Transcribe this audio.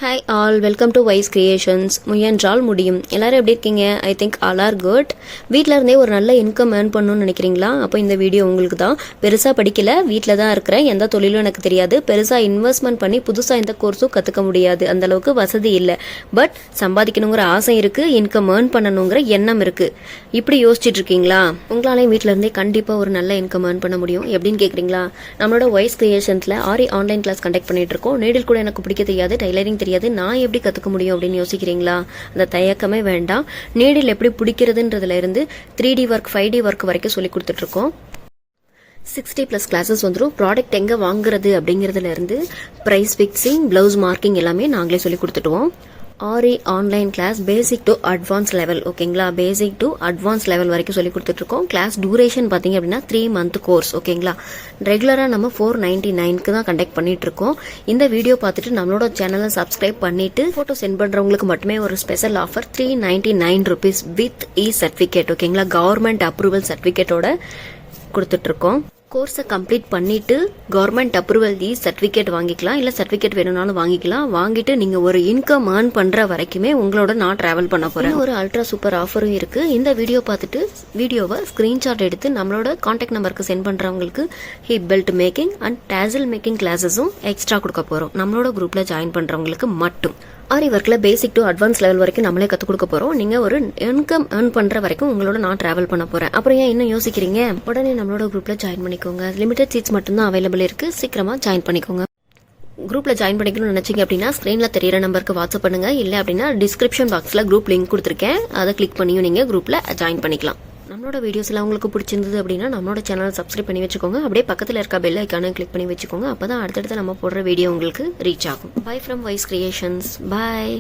Hi all, welcome to Wise Creations. முயன்றால் முடியும். எல்லாரும் எப்படி இருக்கீங்க? I think all are good. வீட்டில் இருந்தே ஒரு நல்ல இன்கம் ஏர்ன் பண்ணணும்னு நினைக்கிறீங்களா? அப்போ இந்த வீடியோ உங்களுக்கு தான். பெருசாக படிக்கல, வீட்டில் தான் இருக்கிறேன், எந்த தொழிலும் எனக்கு தெரியாது, பெருசாக இன்வெஸ்ட்மெண்ட் பண்ணி புதுசாக எந்த கோர்ஸும் கற்றுக்க முடியாது, அந்த அளவுக்கு வசதி இல்லை. பட் சம்பாதிக்கணுங்கிற ஆசை இருக்குது, இன்கம் ஏர்ன் பண்ணணுங்கிற எண்ணம் இருக்குது. இப்படி யோசிச்சுட்டு இருக்கீங்களா? உங்களாலையும் வீட்டில் இருந்தே கண்டிப்பாக ஒரு நல்ல இன்கம் ஏர்ன் பண்ண முடியும். எப்படின்னு கேட்குறீங்களா? நம்மளோட வைஸ் கிரியேஷன்ஸில் ஆரி ஆன்லைன் கிளாஸ் கண்டக்ட் பண்ணிட்டு இருக்கோம். நீடில் கூட எனக்கு பிடிக்க தெரியாது, டைலரிங் தெரியாது, நான் எப்படி கற்றுக்க முடியும் அப்படின்னு யோசிக்கிறீங்களா? அந்த தயக்கமே வேண்டாம். நீடில் எப்படி பிடிக்கிறதுன்றதுல இருந்து 3D ஒர்க் 5D ஒர்க் வரைக்கும் சொல்லி கொடுத்துட்ருக்கோம். 60+ கிளாஸஸ் வந்துடும். ப்ராடக்ட் எங்கே வாங்குறது அப்படிங்கிறதுல இருந்து ப்ரைஸ் ஃபிக்ஸிங், ப்ளவுஸ் மார்க்கிங் எல்லாமே நாங்களே சொல்லி கொடுத்துட்டுவோம். Aari online class basic to advance level, ஓகேங்களா? பேசிக் டு அட்வான்ஸ் லெவல் வரைக்கும் சொல்லி கொடுத்துட்ருக்கோம். கிளாஸ் டியூரேஷன் பார்த்தீங்க அப்படின்னா 3 month கோர்ஸ், ஓகேங்களா? ரெகுலராக நம்ம 499க்கு தான் கண்டக்ட் பண்ணிட்டு இருக்கோம். இந்த வீடியோ பார்த்துட்டு நம்மளோட சேனலை சப்ஸ்கிரைப் பண்ணிட்டு ஃபோட்டோ சென்ட் பண்ணுறவங்களுக்கு மட்டுமே ஒரு special offer 399 rupees with certificate, ஓகேங்களா? கவர்மெண்ட் அப்ரூவல் சர்டிஃபிகேட்டோட கொடுத்துட்ருக்கோம். கோர்ஸை கம்ப்ளீட் பண்ணிட்டு கவர்மெண்ட் அப்ரூவல் சர்டிஃபிகேட் வாங்கிக்கலாம், இல்லை சர்டிஃபிகேட் வேணும்னாலும் வாங்கிக்கலாம். வாங்கிட்டு நீங்கள் ஒரு இன்கம் ஏர்ன் பண்ணுற வரைக்குமே உங்களோட நான் ட்ராவல் பண்ண போகிறேன். ஒரு அல்ட்ரா சூப்பர் ஆஃபரும் இருக்குது. இந்த வீடியோ பார்த்துட்டு வீடியோவை ஸ்க்ரீன்ஷாட் எடுத்து நம்மளோட கான்டாக்ட் நம்பருக்கு சென்ட் பண்ணுறவங்களுக்கு hip belt making and tassel making கிளாஸஸும் எக்ஸ்ட்ரா கொடுக்க போகிறோம். நம்மளோட குரூப்பில் ஜாயின் பண்ணுறவங்களுக்கு மட்டும். ஆரி ஒர்க்கில் பேசிக் டு அட்வான்ஸ் லெவல் வரைக்கும் நம்மளே கற்றுக் கொடுக்க போகிறோம். நீங்கள் ஒரு இன்கம் ஏர்ன் பண்ணுற வரைக்கும் உங்களோட நான் ட்ராவல் பண்ண போகிறேன். அப்புறம் ஏன் இன்னும் யோசிக்கிறீங்க? உடனே நம்மளோட குரூப்பில் ஜாயின் பண்ணிக்கோங்க. லிமிடெட் சீட்ஸ் மட்டும்தான் அவைலபிள் இருக்குது. சீக்கிரமாக ஜாயின் பண்ணிக்கோங்க. குரூப்பில் ஜாயின் பண்ணிக்கணும்னு நினச்சிங்க அப்படின்னா ஸ்க்ரீனில் தெரியிற நம்பருக்கு வாட்ஸ்அப் பண்ணுங்கள். இல்லை அப்படின்னா டிஸ்கிரிப்ஷன் பாக்ஸில் குரூப் லிங்க் கொடுத்துருக்கேன், அதை கிளிக் பண்ணியும் நீங்கள் குரூப்பில் ஜாயின் பண்ணிக்கலாம். நம்மளோட வீடியோஸ் எல்லாம் உங்களுக்கு பிடிச்சிருந்தது அப்படின்னா நம்மளோட சேனலை சப்ஸ்கிரைப் பண்ணி வச்சுக்கோங்க. அப்படியே பக்கத்தில் இருக்க பெல் ஐக்கானை கிளிக் பண்ணி வச்சுக்கோங்க. அப்போ தான் அடுத்தடுத்து நம்ம போடுற வீடியோ உங்களுக்கு ரீச் ஆகும். Bye from Wise Creations. Bye.